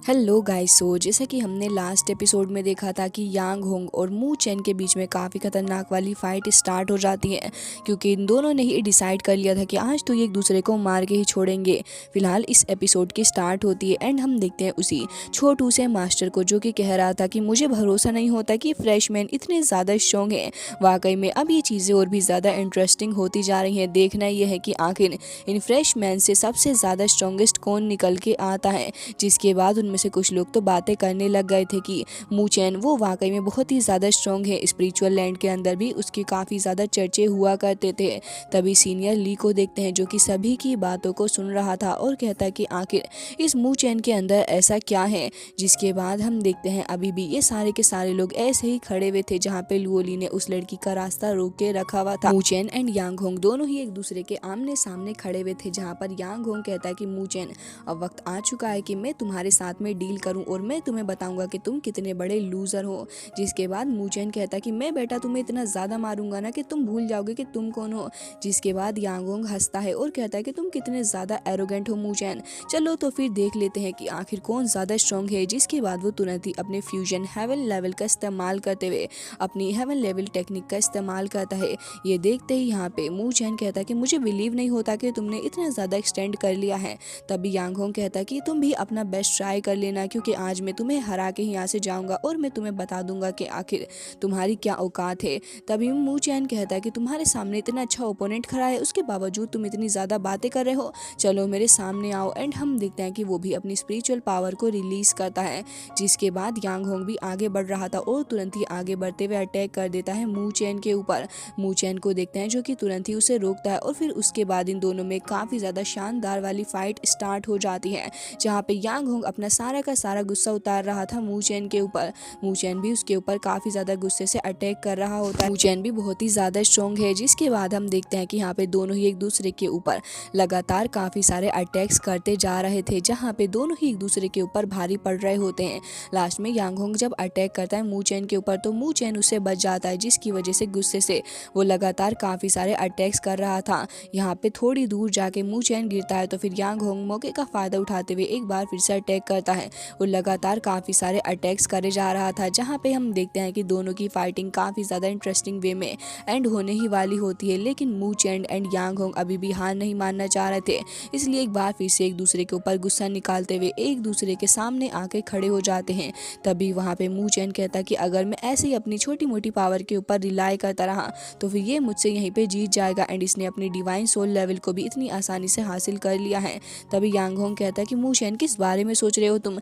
Hello guys. जैसा कि हमने लास्ट एपिसोड में देखा था कि यांग होंग और मू चेन के बीच में काफ़ी खतरनाक वाली फाइट स्टार्ट हो जाती है, क्योंकि इन दोनों ने ही डिसाइड कर लिया था कि आज तो ये एक दूसरे को मार के ही छोड़ेंगे। फिलहाल इस एपिसोड की स्टार्ट होती है एंड हम देखते हैं उसी छोटू से मास्टर को, जो कि कह रहा था कि मुझे भरोसा नहीं होता कि फ्रेशमैन इतने ज़्यादा स्ट्रॉन्ग हैं। वाकई में अब ये चीज़ें और भी ज़्यादा इंटरेस्टिंग होती जा रही हैं। देखना यह है कि आखिर इन फ्रेशमैन से सबसे ज़्यादा स्ट्रॉन्गेस्ट कौन निकल के आता है। जिसके बाद उनमें से कुछ लोग तो बातें करने लग गए थे कि मू चैन वो वाकई में बहुत ही ज़्यादा स्ट्रॉन्ग है। स्पिरिचुअल लैंड के अंदर भी उसकी काफ़ी ज़्यादा चर्चे हुआ करते थे। तभी सीनियर ली को देखते हैं, जो कि सभी की बातों को सुन रहा था और कहता है कि आखिर इस मू चैन के अंदर ऐसा क्या है। जिसके बाद हम देखते हैं अभी भी ये सारे के सारे लोग ऐसे ही खड़े हुए थे, जहाँ पे लुओली ने उस लड़की का रास्ता रोक के रखा हुआ था। मू चैन एंड यांग होंग दोनों ही एक दूसरे के आमने सामने खड़े हुए थे, जहाँ पर यांग होंग कहता है कि मू चैन अब वक्त आ चुका है कि मैं तुम्हारे साथ में डील करूं और मैं तुम्हें बताऊंगा कि तुम कितने बड़े लूजर हो। जिसके बाद मू चैन कहता कि मैं बेटा तुम्हें इतना ज़्यादा मारूंगा ना कि तुम भूल जाओगे कि तुम कौन हो। जिसके बाद यांग होंग हंसता है और कहता है कि तुम कितने ज़्यादा एरोगेंट हो मू चैन। चलो तो फिर देख लेते हैं कि आखिर कौन ज़्यादा स्ट्रॉन्ग है। जिसके बाद वो तुरंत ही अपने फ्यूजन हेवन लेवल का इस्तेमाल करते हुए अपनी हेवन लेवल टेक्निक का इस्तेमाल करता है। ये देखते ही यहाँ पे मू चैन कहता है कि मुझे बिलीव नहीं होता कि तुमने इतना ज़्यादा एक्सटेंड कर लिया है। तभी यांग होंग कहता कि तुम भी अपना बेस्ट ट्राई कर लेना, क्योंकि आज मैं तुम्हें हरा के ही यहाँ से जाऊंगा और मैं तुम्हें बता दूंगा कि आखिर तुम्हारी क्या औकात है। तभी मू चैन कहता है कि तुम्हारे सामने इतना अच्छा ओपोनेंट खड़ा है, उसके बावजूद तुम इतनी ज़्यादा बातें कर रहे हो। चलो मेरे सामने आओ। एंड हम देखते हैं कि वो भी अपनी स्पिरिचुअल पावर को रिलीज करता है। जिसके बाद यांग होंग भी आगे बढ़ रहा था और तुरंत ही आगे बढ़ते हुए अटैक कर देता है मू चैन के ऊपर। मू चैन को देखते हैं, जो कि तुरंत ही उसे रोकता है और फिर उसके बाद इन दोनों में काफ़ी ज़्यादा शानदार वाली फाइट स्टार्ट हो जाती है, जहाँ पे यांग होंग अपना सारा का सारा गुस्सा उतार रहा था मू चैन के ऊपर। मू चैन भी उसके ऊपर काफ़ी ज़्यादा गुस्से से अटैक कर रहा होता है। मू चैन भी बहुत ही ज़्यादा स्ट्रॉन्ग है। जिसके बाद हम देखते हैं कि यहाँ पे दोनों ही एक दूसरे के ऊपर लगातार काफ़ी सारे अटैक्स करते जा रहे थे, जहाँ पे दोनों ही एक दूसरे के ऊपर भारी पड़ रहे होते हैं। लास्ट में यांग होंग जब अटैक करता है मू चैन के ऊपर, तो मू चैन उससे बच जाता है, जिसकी वजह से गुस्से से वो लगातार काफ़ी सारे अटैक्स कर रहा था। यहाँ पे थोड़ी दूर जाके मू चैन गिरता है, तो फिर यांग होंग मौके का फ़ायदा उठाते हुए एक बार फिर से अटैक करता है और लगातार काफ़ी सारे अटैक्स करे जा रहा था, जहाँ पे हम देखते हैं कि दोनों की फाइटिंग काफ़ी ज़्यादा इंटरेस्टिंग वे में एंड होने ही वाली होती है। लेकिन मू चैन एंड यांग होंग अभी भी हार नहीं मानना चाह रहे थे, इसलिए एक बार फिर से एक दूसरे के ऊपर गुस्सा निकालते हुए एक दूसरे के सामने आके खड़े हो जाते हैं। तभी वहाँ पे मू चैन कहता कि अगर मैं ऐसे ही अपनी छोटी मोटी पावर के ऊपर रिलाई करता रहा तो फिर ये मुझसे यहीं पे जीत जाएगा, एंड इसने अपनी डिवाइन सोल लेवल को भी इतनी आसानी से हासिल कर लिया है। तभी यांग होंग कहता है कि मू चैन किस बारे में सोच रहे हो तुम।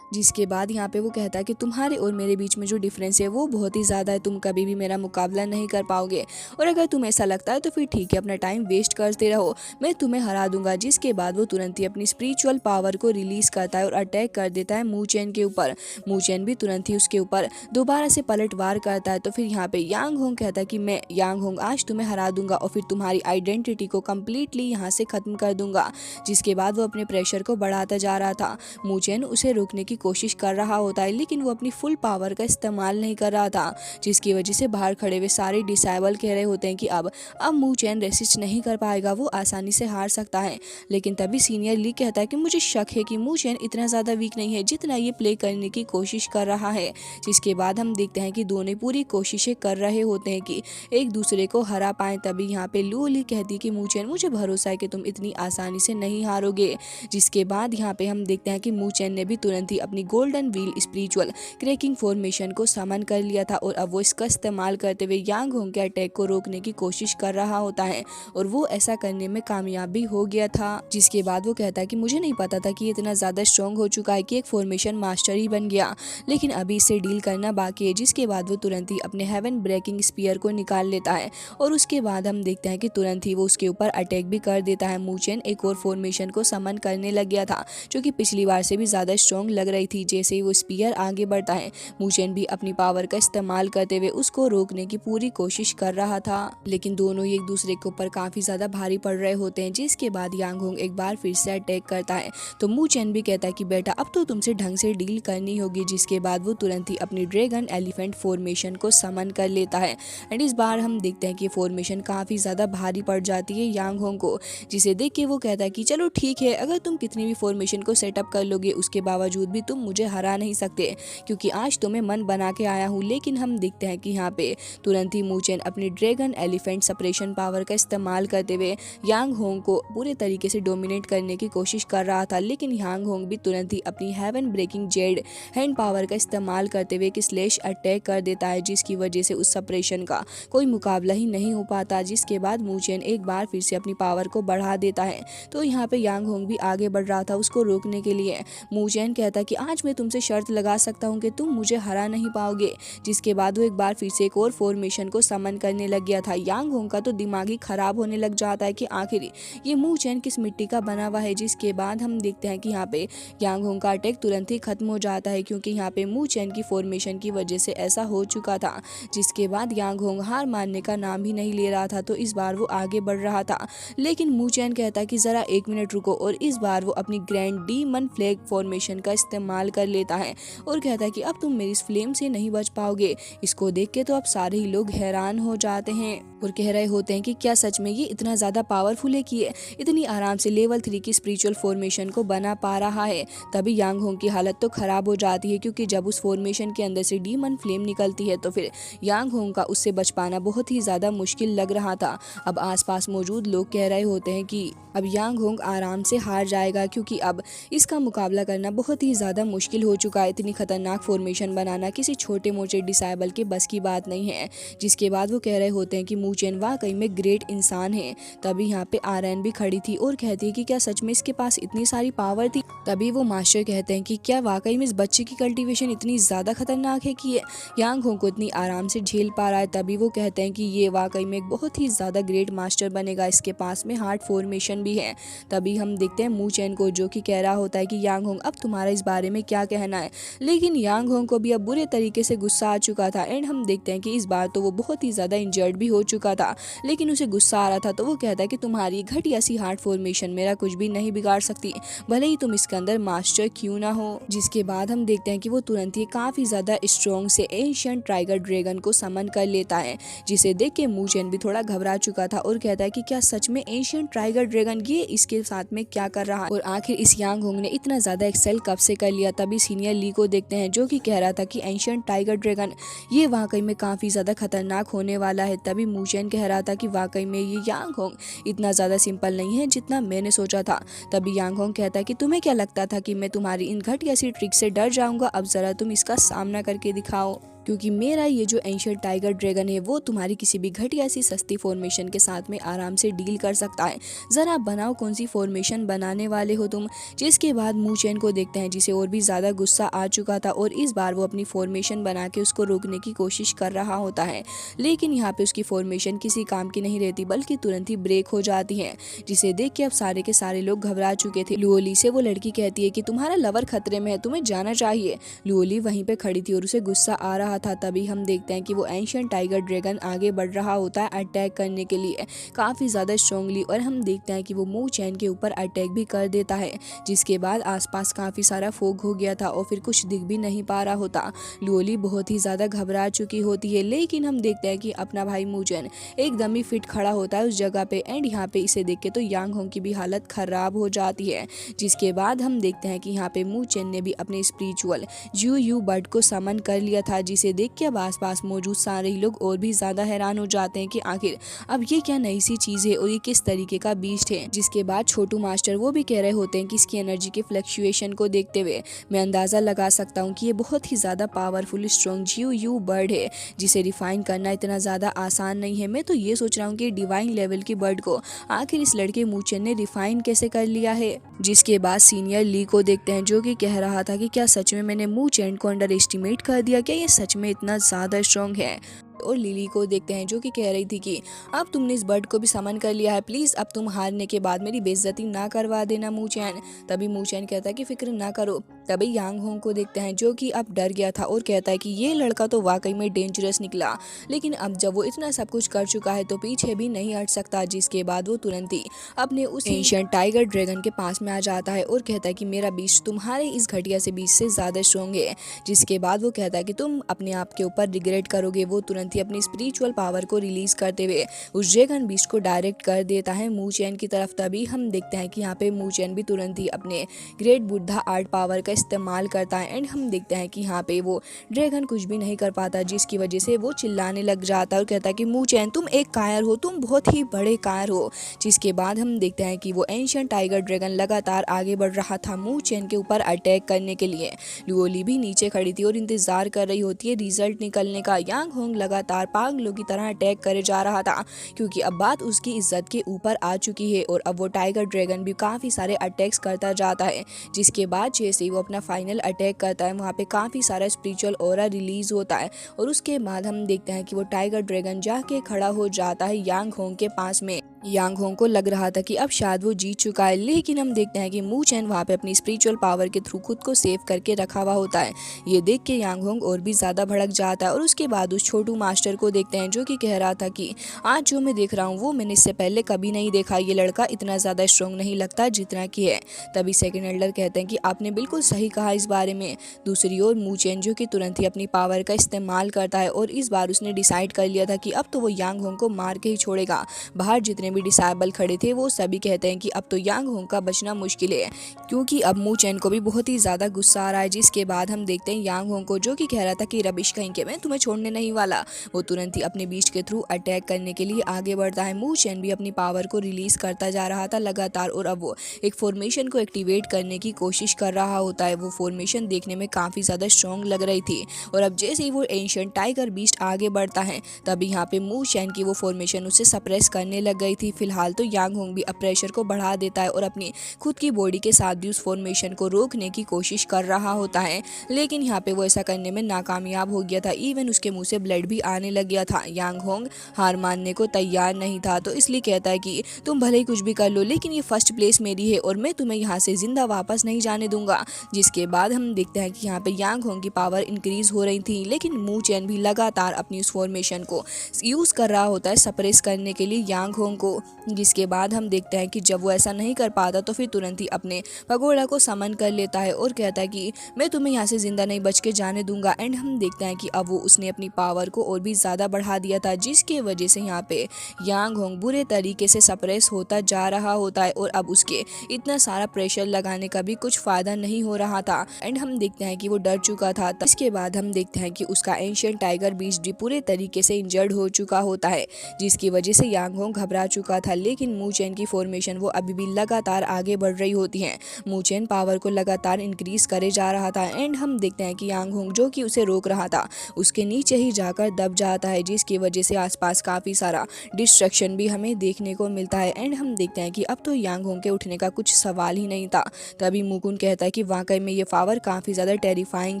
जिसके बाद यहाँ पे वो कहता है कि तुम्हारे और मेरे बीच में जो डिफरेंस है वो बहुत ही ज़्यादा है, तुम कभी भी मेरा मुकाबला नहीं कर पाओगे, और अगर तुम्हें ऐसा लगता है तो फिर ठीक है, अपना टाइम वेस्ट करते रहो, मैं तुम्हें हरा दूंगा। जिसके बाद वो तुरंत ही अपनी स्पिरिचुअल पावर को रिलीज करता है और अटैक कर देता है मू चैन के ऊपर। मू चैन भी तुरंत ही उसके ऊपर दोबारा से पलटवार करता है। तो फिर यहाँ पे यांग होंग कहता है कि मैं यांग होंग आज तुम्हें हरा दूंगा और फिर तुम्हारी आइडेंटिटी को कम्प्लीटली यहाँ से ख़त्म कर दूंगा। जिसके बाद वो अपने प्रेशर को बढ़ाता जा रहा था। मू चैन उसे रोकने की कोशिश कर रहा होता है, लेकिन वो अपनी फुल पावर का इस्तेमाल नहीं कर रहा था, जिसकी वजह से बाहर खड़े हुए सारे डिसाइबल कह रहे होते हैं कि अब मू चैन रेसिस्ट नहीं कर पाएगा, वो आसानी से हार सकता है। लेकिन तभी सीनियर ली कहता है कि मुझे शक है कि मू चैन इतना ज़्यादा वीक नहीं है जितना ये प्ले करने की कोशिश कर रहा है। जिसके बाद हम देखते हैं कि दोनों पूरी कोशिशें कर रहे होते हैं कि एक दूसरे को हरा पाएं। तभी यहाँ पे लू ली कहती कि मू चैन मुझे भरोसा है कि तुम इतनी आसानी से नहीं हारोगे। जिसके बाद यहाँ पे हम देखते हैं कि मू चैन ने भी तुरंत ही अपनी golden wheel spiritual cracking formation को समन कर लिया था, और अब वो इसका इस्तेमाल करते हुए यांग होंग के अटैक को रोकने की कोशिश कर रहा होता है, और वो ऐसा करने में कामयाब भी हो गया था। जिसके बाद वो कहता है कि मुझे नहीं पता था कि इतना ज़्यादा स्ट्रॉन्ग हो चुका है कि एक फॉर्मेशन मास्टर ही बन गया, लेकिन अभी इससे डील करना बाकी है। जिसके बाद वो तुरंत ही अपने हेवन ब्रेकिंग स्पीयर को निकाल लेता है, और उसके बाद हम देखते हैं कि तुरंत ही वो उसके ऊपर अटैक भी कर देता है। मू चैन एक और फॉर्मेशन को समन करने लग गया था, जो कि पिछली बार से भी ज़्यादा स्ट्रॉन्ग लग रही थी। जैसे ही वो स्पीयर आगे बढ़ता है, मू चैन भी अपनी पावर का इस्तेमाल करते हुए उसको रोकने की पूरी कोशिश कर रहा था, लेकिन दोनों ही एक दूसरे के ऊपर काफ़ी ज़्यादा भारी पड़ रहे होते हैं। जिसके बाद यांग होंग एक बार फिर से अटैक करता है, तो मू चैन भी कहता है कि बेटा अब तो तुमसे ढंग से डील करनी होगी। जिसके बाद वो तुरंत ही अपनी ड्रैगन एलिफेंट फॉर्मेशन को समन कर लेता है, एंड इस बार हम देखते हैं कि फॉर्मेशन काफ़ी ज़्यादा भारी पड़ जाती है यांग होंग को। जिसे देख के वो कहता है कि चलो ठीक है, अगर तुम कितनी भी फॉर्मेशन को सेटअप कर लोगे उसके बावजूद भी तुम मुझे हरा नहीं सकते, क्योंकि आज तो मैं मन बना के आया हूँ। लेकिन हम देखते हैं कि यहाँ पे तुरंत ही मूचेन अपनी ड्रैगन एलिफेंट सेपरेशन पावर का इस्तेमाल करते हुए यांग होंग को पूरे तरीके से डोमिनेट करने की कोशिश कर रहा था। लेकिन यांग होंग भी तुरंत ही अपनी heaven breaking jade hand power का इस्तेमाल करते हुए एक स्लैश अटैक कर देता है, जिसकी वजह से उस सेपरेशन का कोई मुकाबला ही नहीं हो पाता। जिसके बाद मूचेन एक बार फिर से अपनी पावर को बढ़ा देता है। तो यहाँ पे यांग होंग भी आगे बढ़ रहा था उसको रोकने के लिए। मूचेन कहता कि आज मैं तुमसे शर्त लगा सकता हूँ कि तुम मुझे हरा नहीं पाओगे। जिसके बाद वो एक बार फिर से एक और फॉर्मेशन को समन करने लग गया था। यांग होंग का तो दिमाग ही खराब होने लग जाता है कि आखिर ये मूचेन किस मिट्टी का बना हुआ है। जिसके बाद हम देखते हैं कि यहाँ पे यांग होंग का अटैक तुरंत ही खत्म हो जाता है, क्योंकि यहाँ पे मूचेन की फॉर्मेशन की वजह से ऐसा हो चुका था। जिसके बाद यांग होंग हार मानने का नाम ही नहीं ले रहा था, तो इस बार वो आगे बढ़ रहा था। लेकिन मूचेन कहता कि जरा 1 मिनट रुको, और इस बार वो अपनी ग्रैंड डीमन फ्लैग फॉर्मेशन का इस्तेमाल कर लेता है और कहता है कि अब तुम मेरी इस फ्लेम से नहीं बच पाओगे। इसको देख के तो अब सारे ही लोग हैरान हो जाते हैं और कह रहे होते हैं कि क्या सच में ये इतना ज्यादा पावरफुल है कि ये इतनी आराम से लेवल 3 की स्पिरिचुअल फॉर्मेशन को बना पा रहा है। तभी यांग होंग की हालत तो खराब हो जाती है, क्योंकि जब उस फॉर्मेशन के अंदर से डीमन फ्लेम निकलती है तो फिर यांग होंग का उससे बच पाना बहुत ही ज्यादा मुश्किल लग रहा था। अब आसपास मौजूद लोग कह रहे होते हैं कि अब यांग होंग आराम से हार जाएगा, क्योंकि अब इसका मुकाबला करना बहुत ही ज्यादा मुश्किल हो चुका है। इतनी खतरनाक फॉर्मेशन बनाना किसी छोटे मोटे डिसाइबल के बस की बात नहीं है। जिसके बाद वो कह रहे होते हैं कि मूचेन वाकई में ग्रेट इंसान है। तभी यहाँ पे आरएन भी खड़ी थी और कहती है कि क्या सच में इसके पास इतनी सारी पावर थी। तभी वो मास्टर कहते हैं कि क्या वाकई में इस बच्चे की कल्टीवेशन इतनी ज्यादा खतरनाक है कि ये यांग होंग को इतनी आराम से झेल पा रहा है। तभी वो कहते हैं कि ये वाकई में एक बहुत ही ज्यादा ग्रेट मास्टर बनेगा, इसके पास में हार्ट फॉर्मेशन भी है। तभी हम देखते हैं मूचेन को, जो कि कह रहा होता है कि यांग होंग अब तुम्हारा इस बारे में क्या कहना है। लेकिन यांग होंग को भी अब बुरे तरीके से गुस्सा आ चुका था। एंड हम देखते हैं कि इस बार तो वो बहुत ही ज्यादा इंजर्ड भी हो चुका था, लेकिन उसे गुस्सा आ रहा था। तो वो कहता है कि तुम्हारी घटिया सी हार्ट फॉर्मेशन मेरा कुछ भी नहीं बिगाड़ सकती, भले ही तुम इसके अंदर मास्टर क्यों ना हो। जिसके बाद हम देखते हैं कि वो तुरंत ही काफी ज्यादा स्ट्रॉन्ग से एंशिएंट टाइगर ड्रैगन को समन कर लेता है, जिसे देख के मूचेन भी थोड़ा घबरा चुका था और कहता है कि क्या सच में एंशिएंट टाइगर ड्रैगन ये इसके साथ में क्या कर रहा है, और आखिर इस यांग होंग ने इतना ज्यादा एक्सेल कब से कर लिया। तभी सीनियर ली को देखते हैं, जो कि कह रहा था कि एंशिएंट टाइगर ड्रैगन ये वाकई में काफी ज्यादा खतरनाक होने वाला है। तभी मूचेन कह रहा था कि वाकई में ये यांग होंग इतना ज्यादा सिंपल नहीं है जितना मैंने सोचा था। तभी यांग होंग कहता है कि तुम्हें क्या लगता था कि मैं तुम्हारी इन घटिया सी ट्रिक से डर जाऊंगा, अब जरा तुम इसका सामना करके दिखाओ, क्योंकि मेरा ये जो एंशिएंट टाइगर ड्रैगन है वो तुम्हारी किसी भी घटिया सी सस्ती फॉर्मेशन के साथ में आराम से डील कर सकता है। जरा बनाओ कौन सी फॉर्मेशन बनाने वाले हो तुम। जिसके बाद मूचेन को देखते हैं, जिसे और भी ज्यादा गुस्सा आ चुका था और इस बार वो अपनी फॉर्मेशन बना के उसको रोकने की कोशिश कर रहा होता है। लेकिन यहाँ पे उसकी फॉर्मेशन किसी काम की नहीं रहती, बल्कि तुरंत ही ब्रेक हो जाती है, जिसे देख के अब सारे के सारे लोग घबरा चुके थे। लुओली से वो लड़की कहती है कि तुम्हारा लवर खतरे में है, तुम्हें जाना चाहिए। लुओली वहीं पे खड़ी थी और उसे गुस्सा आ रहा था। तभी हम देखते हैं कि वो एंशिएंट टाइगर ड्रैगन आगे बढ़ रहा होता है अटैक करने के लिए काफी ज्यादा स्ट्रांगली, और हम देखते हैं कि वो मूचेन के ऊपर अटैक भी कर देता है। जिसके बाद आसपास काफी सारा फोग हो गया था और फिर कुछ दिख भी नहीं पा रहा होता। लुओली बहुत ही ज्यादा घबरा चुकी होती है, लेकिन हम देखते हैं कि अपना भाई मूचेन एकदम ही फिट खड़ा होता है उस जगह पे। एंड यहाँ पे इसे देख के तो यांग होंग की भी हालत खराब हो जाती है। जिसके बाद हम देखते हैं कि यहाँ पे मूचेन ने भी अपने स्पिरिचुअल यू बर्ड को समन कर लिया था, जिसे देख के अब आसपास मौजूद सारे लोग और भी ज्यादा हैरान हो जाते हैं कि आखिर अब ये क्या नई सी चीज है और ये किस तरीके का बीस्ट है। जिसके बाद छोटू मास्टर वो भी कह रहे होते हैं कि इसकी एनर्जी के फ्लक्चुएशन को देखते हुए मैं अंदाजा लगा सकता हूँ कि ये बहुत ही ज्यादा पावरफुल स्ट्रॉन्ग यू बर्ड है, जिसे रिफाइन करना इतना ज्यादा आसान नहीं है। मैं तो ये सोच रहा हूँ कि डिवाइन लेवल की बर्ड को आखिर इस लड़के मूचेन ने रिफाइन कैसे कर लिया है। जिसके बाद सीनियर ली को देखते हैं, जो कि कह रहा था कि क्या सच में मैंने मूचेन को अंडर एस्टिमेट कर दिया, क्या ये सच में इतना ज्यादा स्ट्रॉन्ग है। और लिली को देखते हैं, जो कि कह रही थी कि अब तुमने इस बर्ड को भी समन कर लिया है, प्लीज अब तुम हारने के बाद मेरी बेइज्जती ना करवा देना मूचेन। तभी मूचेन कहता है कि फिक्र ना करो। तभी यांग होंग को देखते हैं, जो कि अब डर गया था और कहता है कि ये लड़का तो वाकई में डेंजरस निकला, लेकिन अब जब वो इतना सब कुछ कर चुका है तो पीछे भी नहीं हट सकता। जिसके बाद वो तुरंत ही अपने उस एंशिएंट टाइगर ड्रैगन के पास में आ जाता है और कहता है कि मेरा बीस्ट तुम्हारे इस घटिया से बीस्ट से ज्यादा स्ट्रॉन्ग है। जिसके बाद वो कहता है कि तुम अपने आप के ऊपर रिग्रेट करोगे। वो तुरंत तुरंत ही अपनी स्पिरिचुअल पावर को रिलीज करते हुए उस ड्रैगन बीस्ट को डायरेक्ट कर देता है मू चेन की तरफ। तभी हम देखते हैं कि यहाँ पे मू चेन भी तुरंत ही अपने ग्रेट बुद्धा आर्ट पावर का इस्तेमाल करता है एंड हम देखते हैं कि यहाँ पे वो ड्रैगन कुछ भी नहीं कर पाता, जिसकी वजह से वो चिल्लाने लग जाता है और कहता है कि मू चेन तुम एक कायर हो, तुम बहुत ही बड़े कायर हो। जिसके बाद हम देखते हैं कि वो एंशिएंट टाइगर ड्रैगन लगातार आगे बढ़ रहा था मू चेन के ऊपर अटैक करने के लिए। लुओली भी नीचे खड़ी थी और इंतजार कर रही होती है रिजल्ट निकलने का। यांग होंग लगातार पागलों की तरह अटैक करे जा रहा था क्योंकि अब बात उसकी इज्जत के ऊपर आ चुकी है और अब वो टाइगर ड्रैगन भी काफी सारे अटैक्स करता जाता है। जिसके बाद जैसे ही वो अपना फाइनल अटैक करता है वहाँ पे काफी सारा स्पिरिचुअल ऑरा रिलीज होता है और उसके बाद हम देखते हैं कि वो टाइगर ड्रैगन जाके खड़ा हो जाता है यांग होंग के पास में। यांग होंग को लग रहा था कि अब शायद वो जीत चुका है, लेकिन हम देखते हैं कि मू चेन वहाँ पे अपनी स्पिरिचुअल पावर के थ्रू खुद को सेव करके रखा हुआ होता है। ये देख के यांग होंग और भी ज्यादा भड़क जाता है और उसके बाद उस छोटू मास्टर को देखते हैं जो कि कह रहा था कि आज जो मैं देख रहा हूँ वो मैंने इससे पहले कभी नहीं देखा, ये लड़का इतना ज्यादा स्ट्रॉन्ग नहीं लगता जितना कि है। तभी सेकंड एल्डर कहते हैं कि आपने बिल्कुल सही कहा इस बारे में। दूसरी ओर मू चेन जो कि तुरंत ही अपनी पावर का इस्तेमाल करता है और इस बार उसने डिसाइड कर लिया था कि अब तो वो यांग होंग को मार के ही छोड़ेगा। बाहर जितने भी डिसाइबल खड़े थे वो सभी कहते हैं कि अब तो यांग होंग का बचना मुश्किल है क्योंकि अब मू चेन को भी बहुत ही ज्यादा गुस्सा आ रहा है। जिसके बाद हम देखते हैं यांग होंग को जो कि कह रहा था कि रबिश कहीं के मैं तुम्हें छोड़ने नहीं वाला, वो तुरंत ही अपने बीस्ट के थ्रू अटैक करने के लिए आगे बढ़ता है। मू चेन भी अपनी पावर को रिलीज करता जा रहा था लगातार और अब वो एक फॉर्मेशन को एक्टिवेट करने की कोशिश कर रहा होता है। वो फॉर्मेशन देखने में काफी ज्यादा स्ट्रॉन्ग लग रही थी और अब जैसे ही वो एंशिएंट टाइगर बीस्ट आगे बढ़ता है तभी यहाँ पे मू चेन की वो फॉर्मेशन उसे सप्रेस करने लग गई थी। फिलहाल तो यांग होंग भी अब प्रेशर को बढ़ा देता है और अपनी खुद की बॉडी के साथ भी उस फॉर्मेशन को रोकने की कोशिश कर रहा होता है, लेकिन यहाँ पे वो ऐसा करने में नाकामयाब हो गया था। इवन उसके मुंह से ब्लड भी आने लग गया था। यांग होंग हार मानने को तैयार नहीं था तो इसलिए कहता है कि तुम भले ही कुछ भी कर लो लेकिन ये फर्स्ट प्लेस मेरी है और मैं तुम्हें यहाँ से जिंदा वापस नहीं जाने दूंगा। जिसके बाद हम देखते हैं कि यहाँ पे यांग होंग की पावर इंक्रीज हो रही थी, लेकिन मू चेन भी लगातार अपनी उस फॉर्मेशन को यूज कर रहा होता है सप्रेस करने के लिए यांग होंग को। जिसके बाद हम देखते हैं कि जब वो ऐसा नहीं कर पाता तो फिर तुरंत ही अपने पगोड़ा को समन कर लेता है और कहता है कि मैं तुम्हें यहाँ से जिंदा नहीं बच के जाने दूंगा। एंड हम देखते हैं कि अब वो उसने अपनी पावर को और भी ज्यादा बढ़ा दिया था, जिसके वजह से यहाँ पे यांग होंग बुरे तरीके से सप्रेस होता जा रहा होता है और अब उसके इतना सारा प्रेशर लगाने का भी कुछ फायदा नहीं हो रहा था। एंड हम देखते हैं कि वो डर चुका था। इसके बाद हम देखते हैं कि उसका एंशिएंट टाइगर बीस्ट भी पूरे तरीके से इंजर्ड हो चुका होता है, जिसकी वजह से यांग होंग घबरा चुका था। लेकिन मू चेन की फॉर्मेशन वो अभी भी लगातार आगे बढ़ रही होती है। मू चेन पावर को लगातार इंक्रीज करे जा रहा था एंड हम देखते हैं कि यांग होंग जो कि उसे रोक रहा था उसके नीचे ही जाकर दब जाता है, जिसकी वजह से आसपास काफी सारा डिस्ट्रक्शन भी हमें देखने को मिलता है। एंड हम देखते हैं कि अब तो यांग होंग के उठने का कुछ सवाल ही नहीं था। तभी मुकुन कहता है कि वाकई में ये पावर काफी ज्यादा टेरिफाइंग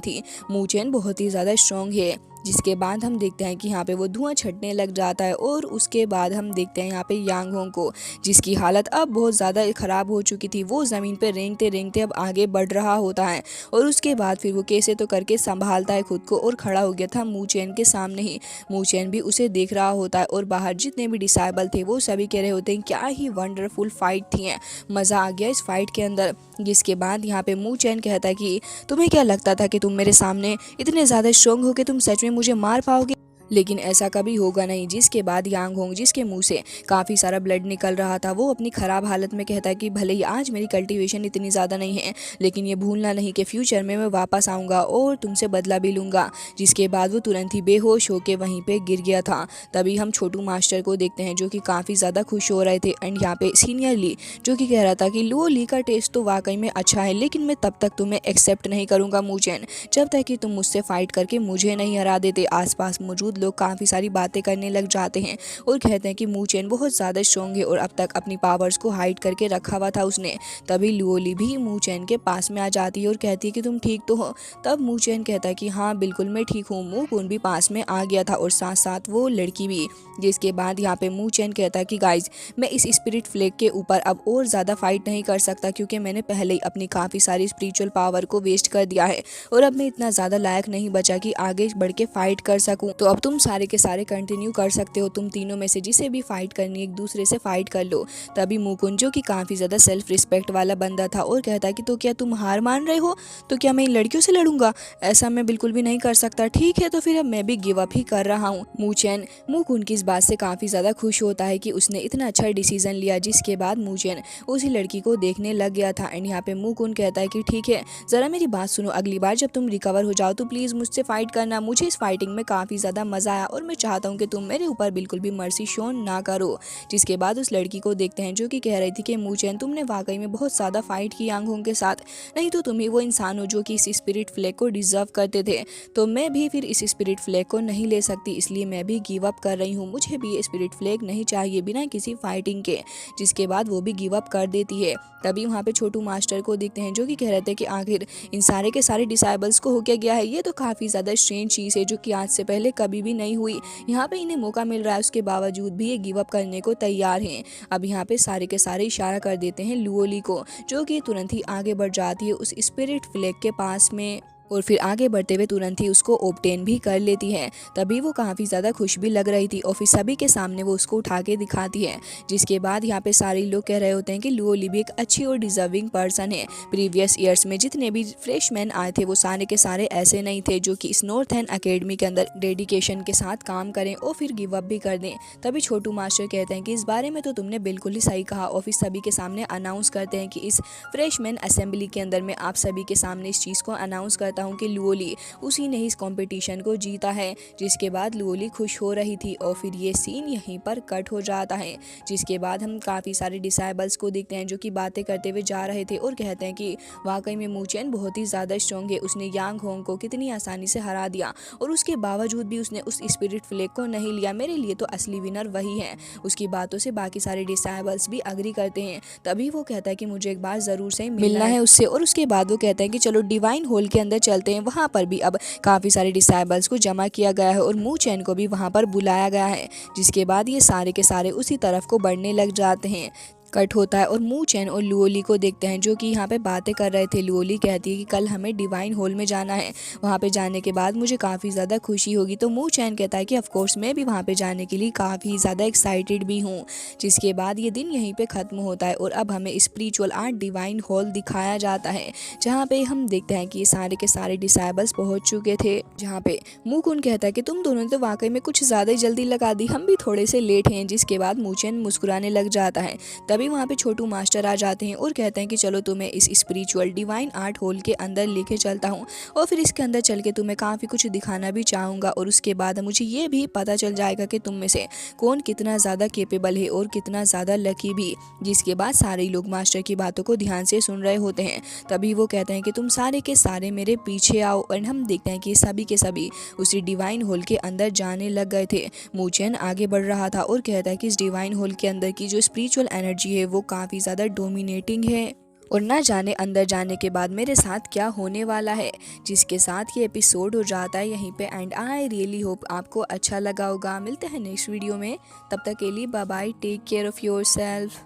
थी, मू चेन बहुत ही ज्यादा स्ट्रॉन्ग है। जिसके बाद हम देखते हैं कि यहाँ पे वो धुआं छटने लग जाता है और उसके बाद हम देखते हैं यहाँ पे यांग होंग को जिसकी हालत अब बहुत ज़्यादा ख़राब हो चुकी थी। वो ज़मीन पे रेंगते रेंगते अब आगे बढ़ रहा होता है और उसके बाद फिर वो कैसे तो करके संभालता है खुद को और खड़ा हो गया था मू चेन के सामने ही। मू चेन भी उसे देख रहा होता है और बाहर जितने भी डिसाइबल थे वो सभी कह रहे होते हैं क्या ही वंडरफुल फाइट थी है, मज़ा आ गया इस फाइट के अंदर। जिसके बाद यहाँ पे मू चेन कहता है कि तुम्हें क्या लगता था कि तुम मेरे सामने इतने ज़्यादा स्ट्रॉन्ग हो कि तुम सच में मुझे मार पाओगे, लेकिन ऐसा कभी होगा नहीं। जिसके बाद यांग होंग जिसके मुंह से काफ़ी सारा ब्लड निकल रहा था वो अपनी ख़राब हालत में कहता है कि भले ही आज मेरी कल्टीवेशन इतनी ज़्यादा नहीं है लेकिन ये भूलना नहीं कि फ्यूचर में मैं वापस आऊँगा और तुमसे बदला भी लूँगा। जिसके बाद वो तुरंत ही बेहोश होकर वहीं पर गिर गया था। तभी हम छोटू मास्टर को देखते हैं जो कि काफ़ी ज़्यादा खुश हो रहे थे एंड यहाँ पे सीनियर ली जो कि कह रहा था कि लो ली का टेस्ट तो वाकई में अच्छा है लेकिन मैं तब तक तुम्हें एक्सेप्ट नहीं करूँगा मू चेन जब तक कि तुम मुझसे फाइट करके मुझे नहीं हरा देते। आसपास मौजूद लोग काफ़ी सारी बातें करने लग जाते हैं और कहते हैं कि मू चेन बहुत ज़्यादा स्ट्रॉन्ग है और अब तक अपनी पावर्स को हाइड करके रखा हुआ था उसने। तभी लुओली भी मू चेन के पास में आ जाती है और कहती है कि तुम ठीक तो हो। तब मू चेन कहता है कि हाँ बिल्कुल मैं ठीक हूँ। मू कुन भी पास में आ गया था और साथ साथ वो लड़की भी। जिसके बाद यहाँ पे मू चेन कहता है कि गाइज मैं इस स्पिरिट फ्लेग के ऊपर अब और ज़्यादा फाइट नहीं कर सकता क्योंकि मैंने पहले ही अपनी काफ़ी सारी स्पिरिचुअल पावर को वेस्ट कर दिया है और अब मैं इतना ज़्यादा लायक नहीं बचा कि आगे बढ़ के फाइट कर सकूँ। तो अब तुम तुम सारे के सारे कंटिन्यू कर सकते हो, तुम तीनों में से जिसे भी फाइट करनी एक दूसरे से फाइट कर लो। तभी मुकुंद जो कि काफ़ी ज़्यादा सेल्फ रिस्पेक्ट वाला बंदा था और कहता है कि तो क्या तुम हार मान रहे हो, तो क्या मैं इन लड़कियों से लड़ूंगा, ऐसा मैं बिल्कुल भी नहीं कर सकता। ठीक है तो फिर अब मैं भी गिव अप ही कर रहा हूँ। मूचेन मुकुंद की इस बात से काफ़ी ज़्यादा खुश होता है कि उसने इतना अच्छा डिसीजन लिया, जिसके बाद मूचेन उसी लड़की को देखने लग गया था। एंड यहाँ पे मुकुंद कहता है कि ठीक है ज़रा मेरी बात सुनो, अगली बार जब तुम रिकवर हो जाओ तो प्लीज़ मुझसे फाइट करना, मुझे इस फाइटिंग में काफ़ी ज़्यादा मज़ा आया और मैं चाहता हूँ कि तुम मेरे ऊपर बिल्कुल भी मर्सी शो ना करो। जिसके बाद उस लड़की को देखते हैं जो कि कह रही थी कि मूचेन तुमने वाकई में बहुत ज़्यादा फाइट की यांग होंग के साथ, नहीं तो तुम ही वो इंसान हो जो कि इस स्पिरिट फ्लैग को डिजर्व करते थे, तो मैं भी फिर इस स्पिरिट फ्लैग को नहीं ले सकती, इसलिए मैं भी गिव अप कर रही हूँ, मुझे भी ये स्पिरिट फ्लैग नहीं चाहिए बिना किसी फाइटिंग के। जिसके बाद वो भी गिव अप कर देती है। तभी वहाँ पे छोटू मास्टर को देखते हैं जो कि कह रहे थे कि आखिर इन सारे के सारे डिसाइबल्स को हो क्या गया है, ये तो काफ़ी ज़्यादा स्ट्रेंज चीज़ है जो कि आज से पहले कभी भी नहीं हुई। यहाँ पे इन्हें मौका मिल रहा है, उसके बावजूद भी ये गिव अप करने को तैयार हैं। अब यहाँ पे सारे के सारे इशारा कर देते हैं लुओली को, जो कि तुरंत ही आगे बढ़ जाती है उस स्पिरिट फ्लैग के पास में और फिर आगे बढ़ते हुए तुरंत ही उसको ऑब्टेन भी कर लेती है। तभी वो काफ़ी ज़्यादा खुश भी लग रही थी और फिर सभी के सामने वो उसको उठा के दिखाती है। जिसके बाद यहाँ पे सारे लोग कह रहे होते हैं कि लुओली भी एक अच्छी और डिजर्विंग पर्सन है। प्रीवियस ईयर्स में जितने भी फ्रेशमैन आए थे वो सारे के सारे ऐसे नहीं थे जो कि इस नॉर्थ एंड अकेडमी के अंदर डेडिकेशन के साथ काम करें और फिर गिव अप भी कर दें। तभी छोटू मास्टर कहते हैं कि इस बारे में तो तुमने बिल्कुल ही सही कहा और फिर सभी के सामने अनाउंस करते हैं कि इस फ्रेशमैन असेंबली के अंदर में आप सभी के सामने इस चीज़ को अनाउंस करता हूँ कि लुओली उसी ने इस कंपटीशन को जीता है। जिसके बाद लुओली खुश हो रही थी और फिर ये सीन यहीं पर कट हो जाता है। जिसके बाद हम काफ़ी सारे डिसाइबल्स को देखते हैं जो कि बातें करते हुए जा रहे थे और कहते हैं कि वाकई में मूचेन बहुत ही ज़्यादा स्ट्रॉन्ग है, उसने यांग होंग को कितनी आसानी से हरा दिया और उसके बावजूद भी उसने उस स्पिरिट फ्लैग को नहीं लिया, मेरे लिए तो असली विनर वही है। उसकी बातों से बाकी सारे डिसाइबल्स भी अग्री करते हैं। तभी वो कहता है कि मुझे एक बार ज़रूर से मिलना है उससे और उसके बाद वो कहते हैं कि चलो डिवाइन हॉल के अंदर चलते हैं। वहाँ पर भी अब काफ़ी सारे डिसाइबल्स को जमा किया गया है और मूचेन को भी वहाँ पर बुलाया गया है। जिसके बाद ये सारे के सारे उसी तरफ को बढ़ने लग जाते हैं। कट होता है और मूचेन और लुओली को देखते हैं जो कि यहाँ पे बातें कर रहे थे। लुओली कहती है कि कल हमें डिवाइन हॉल में जाना है, वहाँ पे जाने के बाद मुझे काफ़ी ज़्यादा खुशी होगी। तो मूचेन कहता है कि ऑफ कोर्स मैं भी वहाँ पे जाने के लिए काफ़ी ज़्यादा एक्साइटेड भी हूँ। जिसके बाद ये दिन यहीं पे ख़त्म होता है और अब हमें स्पिरिचुअल आर्ट डिवाइन हॉल दिखाया जाता है, जहाँ पे हम देखते हैं कि ये सारे के सारे डिसाइबल्स पहुँच चुके थे। जहाँ पे मुकुंद कहता है कि तुम दोनों ने तो वाकई में कुछ ज़्यादा ही जल्दी लगा दी, हम भी थोड़े से लेट हैं। जिसके बाद मूचेन मुस्कुराने लग जाता है। तभी वहाँ पे छोटू मास्टर आ जाते हैं और कहते हैं कि चलो तुम्हें इस स्पिरिचुअल डिवाइन आर्ट हॉल के अंदर लेके चलता हूँ और फिर इसके अंदर चल के तुम्हें काफ़ी कुछ दिखाना भी चाहूँगा और उसके बाद मुझे ये भी पता चल जाएगा कि तुम में से कौन कितना ज़्यादा केपेबल है और कितना ज़्यादा लकी भी। जिसके बाद सारे लोग मास्टर की बातों को ध्यान से सुन रहे होते हैं। तभी वो कहते हैं कि तुम सारे के सारे मेरे पीछे आओ और हम देखते हैं कि सभी के सभी उसी डिवाइन हॉल के अंदर जाने लग गए थे। मूचेन आगे बढ़ रहा था और कहता है कि इस डिवाइन हॉल के अंदर की जो स्पिरिचुअल एनर्जी है वो काफ़ी ज़्यादा डोमिनेटिंग है और ना जाने अंदर जाने के बाद मेरे साथ क्या होने वाला है। जिसके साथ ये एपिसोड हो जाता है यहीं पे एंड आई रियली होप आपको अच्छा लगा होगा। मिलते हैं नेक्स्ट वीडियो में, तब तक के लिए bye bye, take care of yourself.